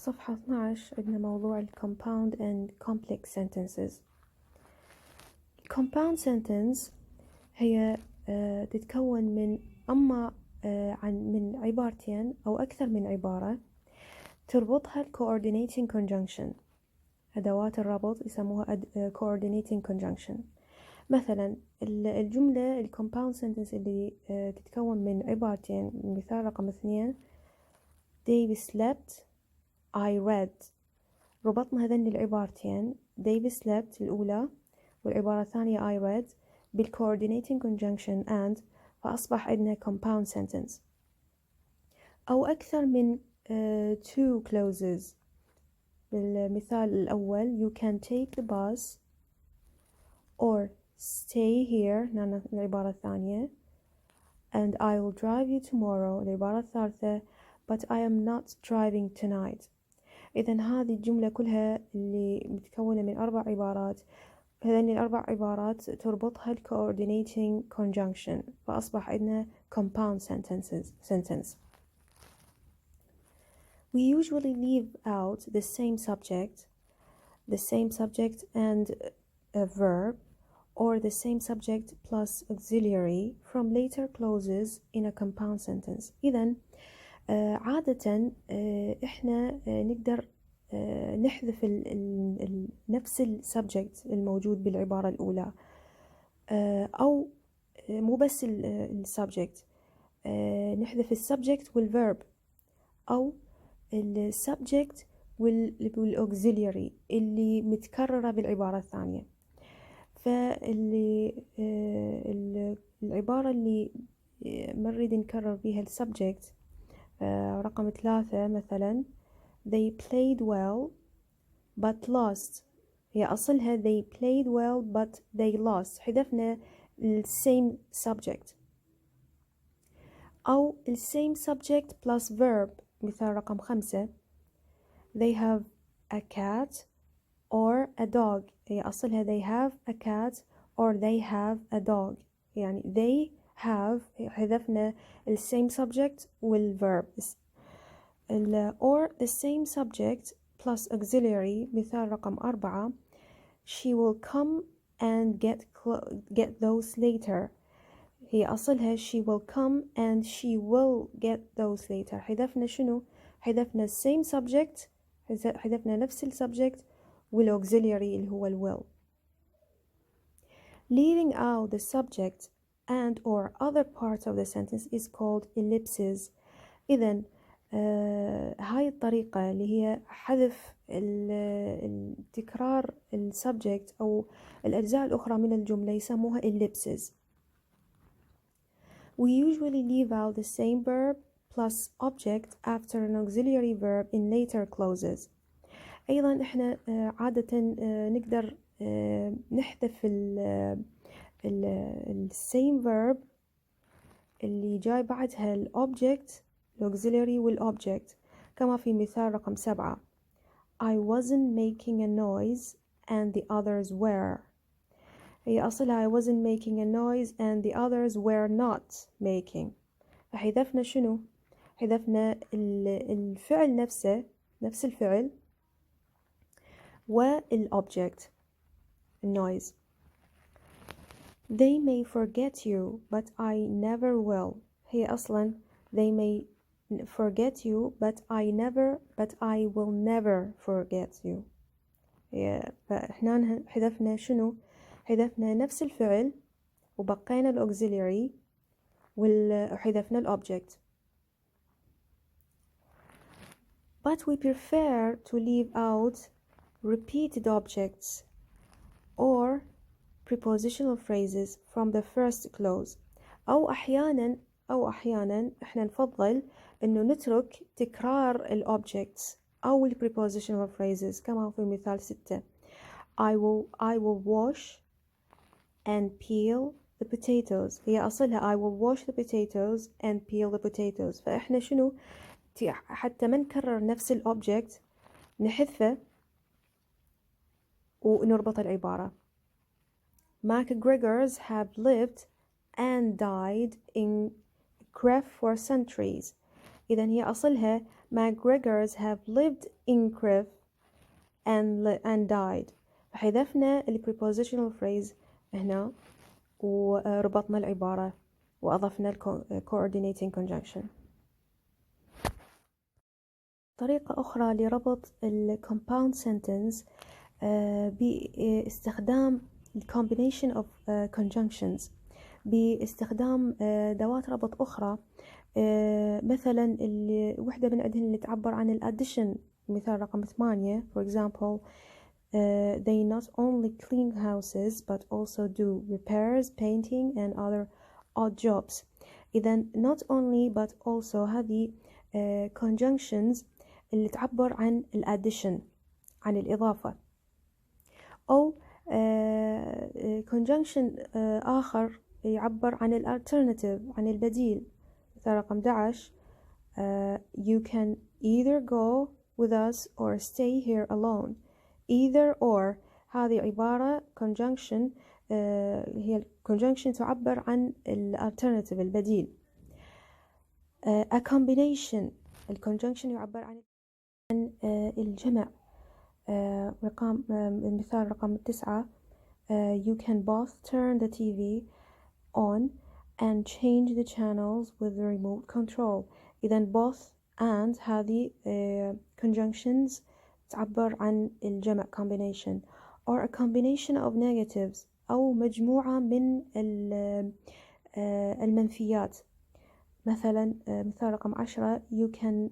صفحة 12 عندنا موضوع ال compound and complex sentences. compound sentence هي تتكون من من عبارتين أو أكثر من عبارة تربطها ال coordinating conjunction. أدوات الربط يسموها coordinating conjunction. مثلا الجملة ال compound sentence اللي تتكون من عبارتين، مثال رقم 2 David slept I read. ربطنا هذين العبارتين David slept الأولى والعبارة الثانية I read بال coordinating conjunction and، فأصبح عندنا compound sentence. أو أكثر من two clauses. بالمثال الأول you can take the bus or stay here العبارة الثانية and I will drive you tomorrow العبارة الثالثة but I am not driving tonight. إذن هذه الجملة كلها اللي متكونة من 4 عبارات، هذين ال4 عبارات تربطها ال coordinating conjunction، فأصبح عندنا compound sentence. We usually leave out the same subject and a verb, or the same subject plus auxiliary from later clauses in a compound sentence. إذن عادة إحنا نقدر نحذف نفس السبجكت الموجود بالعبارة الأولى، أو مو بس السبجكت، نحذف السبجكت والverb أو السبجكت والauxiliary اللي متكررة بالعبارة الثانية. العبارة اللي ما نريد نكرر بيها السبجكت رقم 3 مثلا they played well but lost، هي أصلها they played well but they lost، حذفنا same subject. أو same subject plus verb، مثال رقم 5 they have a cat or a dog، هي أصلها they have a cat or they have a dog، يعني they have حذفنا same subject والverb. or the same subject plus auxiliary، مثال رقم 4 she will come and get those later، هي أصلها she will come and she will get those later، حذفنا شنو؟ حذفنا same subject، حذفنا نفس السبجكت والauxiliary اللي هو will. Leaving out the subject and or other parts of the sentence is called ellipses. إذن هاي الطريقة اللي هي حذف تكرار السبجكت أو الأجزاء الأخرى من الجملة يسموها ellipses. We usually leave out the same verb plus object after an auxiliary verb in later clauses. أيضا إحنا عادة نقدر نحذف same verb اللي جاي بعدها الأوبجكت الauxiliary والobject، كما في مثال رقم 7 I wasn't making a noise and the others were، هي أصلها I wasn't making a noise and the others were not making، فحذفنا شنو؟ حذفنا الفعل نفسه، نفس الفعل والobject النويز. They may forget you but I never will، هي أصلا they may forget you but I will never forget you، فإحنا حذفنا شنو؟ حذفنا نفس الفعل وبقينا الauxiliary وحذفنا الobject. But we prefer to leave out repeated objects or prepositional phrases from the first clause. أو أحيانا إحنا نفضل إنه نترك تكرار الobjects أو prepositional phrases، كما في مثال 6 I will wash and peel the potatoes، هي أصلها I will wash the potatoes and peel the potatoes، فإحنا شنو حتى ما نكرر نفس الobject نحذفه ونربط العبارة. MacGregors have lived and died in Cref for centuries. إذن هي أصلها McGregors have lived in Crif and died. فحذفنا ال prepositional phrase هنا وربطنا العبارة وأضفنا ال coordinating conjunction. طريقة أخرى لربط ال compound sentence باستخدام ال combination of conjunctions، باستخدام أدوات ربط أخرى. مثلا وحدة من عندهن اللي تعبر عن ال addition، مثال رقم 8 for example they not only clean houses but also do repairs, painting and other odd jobs. إذا not only but also هذه conjunctions اللي تعبر عن ال addition، عن الإضافة. أو conjunction آخر يعبر عن ال alternative، عن البديل. مثال رقم 11 you can either go with us or stay here alone. either or هذه عبارة conjunction هي conjunction تعبر عن ال alternative، البديل. a combination conjunction يعبر عن الجمع. المثال رقم 9 you can both turn the TV on and change the channels with the remote control. إذا both and هذه conjunctions تعبر عن الجمع combination. or a combination of negatives أو مجموعة من المنفيات. مثلا مثال رقم 10 you can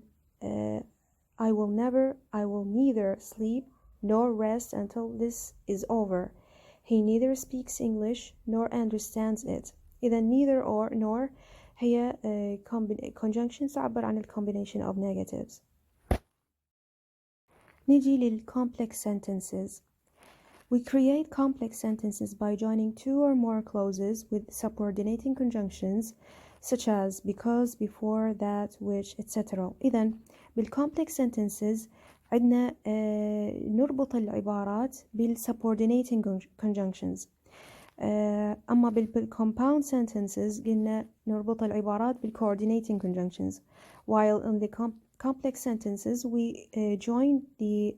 I will neither sleep nor rest until this is over. He neither speaks English nor understands it. إذا neither or nor هي conjunctions تعبر عن ال combination of negatives. نيجي لل complex sentences. We create complex sentences by joining two or more clauses with subordinating conjunctions such as because, before, that, which, etc. إذا بالcomplex sentences عندنا نربط العبارات بالsubordinating conjunctions. أما بالcompound sentences قلنا نربط العبارات بالcoordinating conjunctions. While in the complex sentences we join the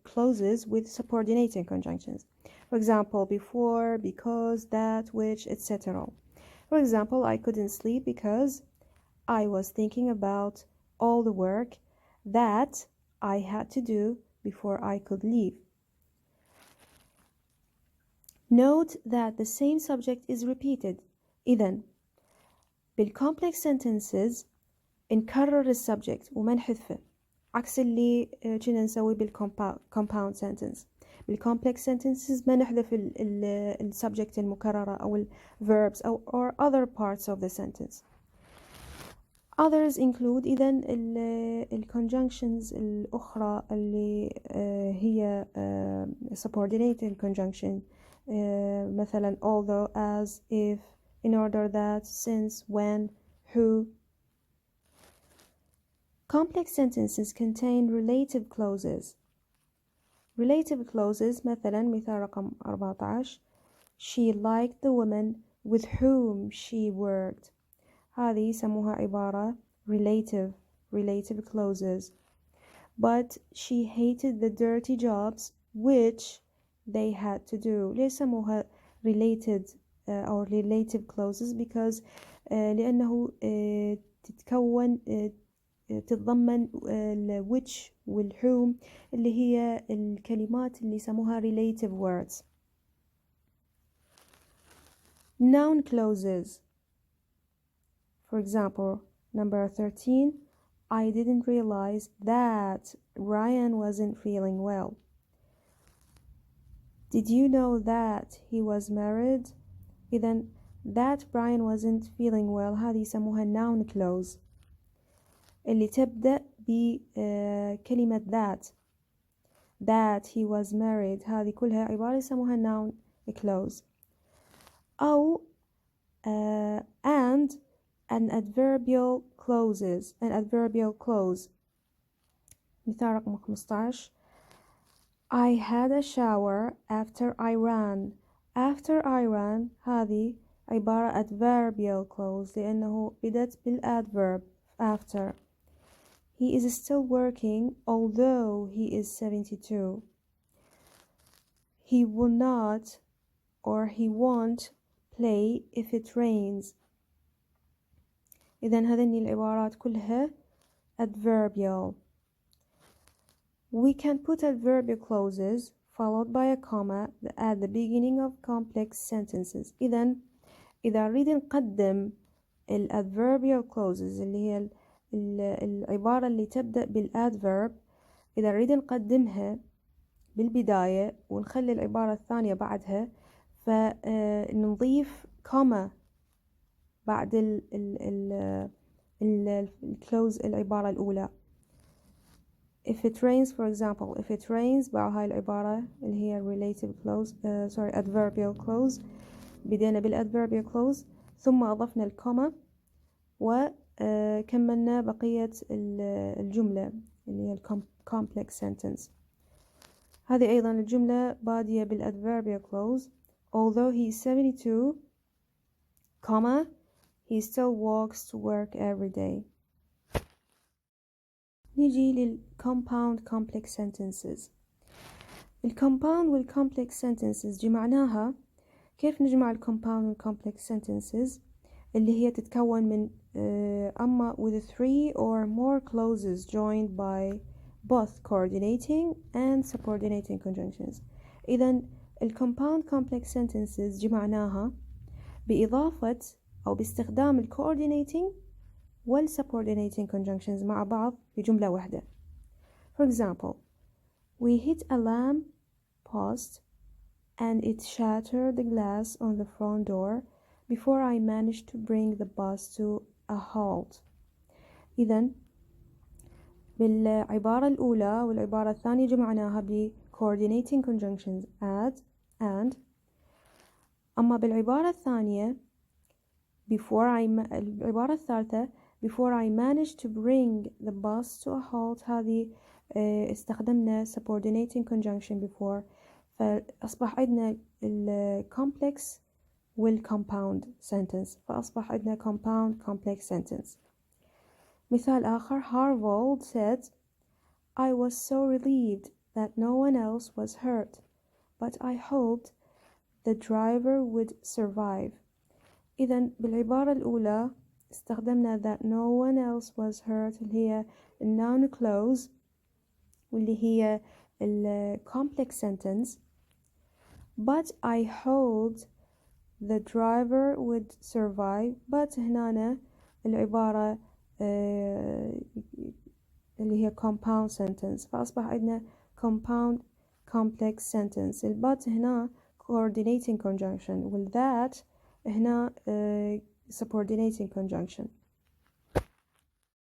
clauses with subordinating conjunctions. For example, before, because, that, which, etc. For example, I couldn't sleep because I was thinking about all the work that I had to do before I could leave. Note that the same subject is repeated. إذن بالcomplex sentences نكرر السبجكت وما نحذفه، عكس اللي كنا نسوي بالcompound sentence. بالcomplex sentences ما نحذف السبجكت المكررة أو الverbs أو or other parts of the sentence. Others include إذن الconjunctions الأخرى اللي هي subordinating conjunction. مثلا although, as, if, in order that, since, when, who. Complex sentences contain relative clauses. Relative clauses مثلا مثال رقم 14 she liked the woman with whom she worked. هذه يسموها عبارة relative clauses. But she hated the dirty jobs which they had to do. ليش سموها related or relative clauses? Because لأنه تتكون تتضمن ال which وال whom اللي هي الكلمات اللي يسموها relative words. Noun clauses. For example, number 13, I didn't realize that Ryan wasn't feeling well. Did you know that he was married? إذن that Brian wasn't feeling well هذه يسموها noun clause اللي تبدأ بكلمة that he was married هذه كلها عبارة يسموها noun clause. أو and an adverbial clause. مثال رقم 15 I had a shower after I ran. After I ran هذه عبارة adverbial clause لأنه بدأت بالadverb after. he is still working although he is 72. He will not or he won't play if it rains. إذن هذين العبارات كلها adverbial. We can put adverbial clauses followed by a comma at the beginning of complex sentences. إذا نريد نقدم adverbial clauses اللي هي العبارة اللي تبدأ بالadverb، إذا نريد نقدمها بالبداية ونخلي العبارة الثانية بعدها، فنضيف comma بعد الclose العبارة الأولى. If it rains, for example, if it rains بعد هاي العبارة اللي هي relative clause adverbial clause، بدينا بالadverbial clause ثم أضفنا الكوما وكملنا بقية الجملة اللي هي complex sentence. هذه أيضا الجملة بادية بالadverbial clause. Although he is 72, comma, he still walks to work every day. نيجي للcompound complex sentences. الcompound والcomplex sentences جمعناها. كيف نجمع الcompound والcomplex sentences اللي هي تتكون من أما with 3 or more clauses joined by both coordinating and subordinating conjunctions. إذن الcompound complex sentences جمعناها بإضافة أو باستخدام coordinating والsubordinating conjunctions مع بعض في جملة واحدة. For example, we hit a lamp post and it shattered the glass on the front door before I managed to bring the bus to a halt. إذن بالعبارة الأولى والعبارة الثانية جمعناها ب coordinating conjunctions at and. أما بالعبارة الثانية العبارة الثالثة before I managed to bring the bus to a halt، هذه استخدمنا subordinating conjunction before، فأصبح عندنا complex والcompound sentence، فأصبح عندنا compound complex sentence. مثال آخر، Harvold said, I was so relieved that no one else was hurt, but I hoped the driver would survive. إذن بالعبارة الأولى استخدمنا that no one else was hurt اللي هي noun clause واللي هي complex sentence. But I hoped the driver would survive. But هنا العبارة اللي هي compound sentence، فأصبح عندنا compound complex sentence. but هنا coordinating conjunction، that هنا subordinating conjunction.